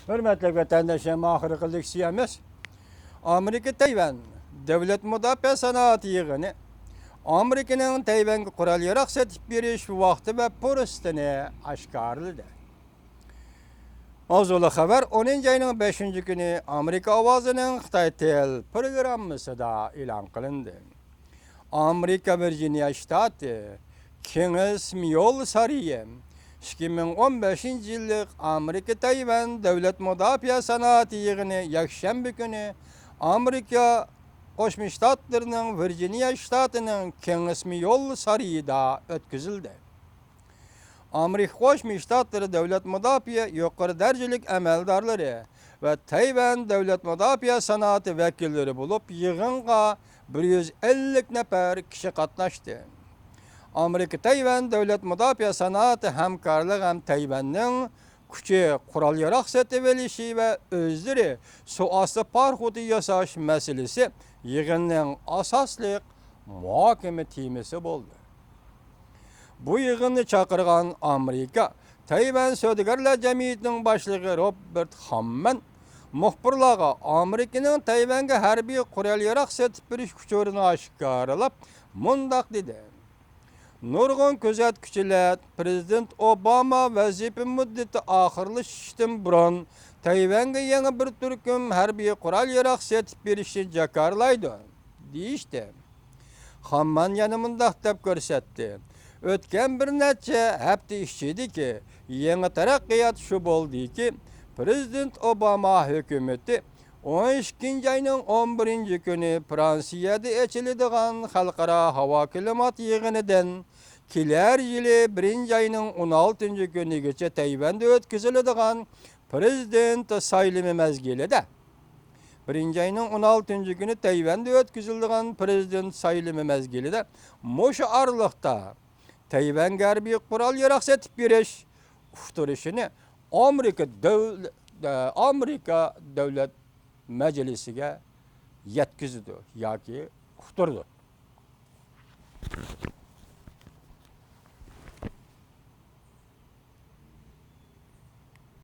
Hürmetli vatandaşlarım, ahırı kıldık siyemiz. Amerika Tayvan Devlet Müdafaa Sanatı Yığını Amerika'nın Tayvan'a kural yarak setip beriş vakti ve porustini aşkarlıdır. Mavzulu haber 10. ayının 5. günü Amerika Avazı'nın Xitay Tel programısı da ilan kılındı. Amerika Virginia Ştatı Kings Miyol Sarıya 2015 yıllık Amerika Tayvan Devlet Müdafaa Sanatı Yığını yakşembe günü Amerika Koşmuş Ştatlarının Virginia Ştatı'nın Kings Miyol Sarıyı'da ötküzüldü. Amerika Koşmuş Ştatları Devlet Müdafaa yukarı derecelik emeldarları ve Tayvan Devlet Müdafaa Sanatı vekilleri bulup yığınga 150 nefer kişi katlaştı. Amerika Tayvan Devlet Müdafaa Sanatı hemkarlığı hem Tayvan'ın küçük kural yarak setevelişi ve özleri suası parhudu yasaş meselesi yığının asaslık muhakeme temisi oldu. Bu yığını çakırgan Amerika, Tayvan Södügerler Cemiyeti'nin başlığı Robert Hamman, muhbirlağa Amerika'nın Tayvan'a harbiy kural yarak setip beriş küçüğünü aşkarılap, mundak dedi. Nurgun közətküçülər Prezident Obama vazife müddeti ahırlaşıştın buran Tayvan'a yeni bir türküm harbiy kural yarak setip berişini jakarlaydı, deyişti. Hamman yanımında dep görsetti. Ötken bir neçe hafta işçiydi ki, yeni terakkiyat şu oldu ki, Prezident Obama hükümeti 12. ayının 11. günü Fransiyada eçilidiğen Halkara Hava Klimat Yığını'dan kiler yılı 1. ayının 16. günü geçe Tayvan'da ötküzülüdiğen Prezident saylimi mezgilide. 1. ayının 16. günü Tayvan'da ötküzüldüğen Prezident saylimi mezgilide moşu arlıkta Tayvan garbi kural yarak setip beriş uçturuşunu Amerika Devlet Meclisi'ne yetkizdi, yaki uçturdu.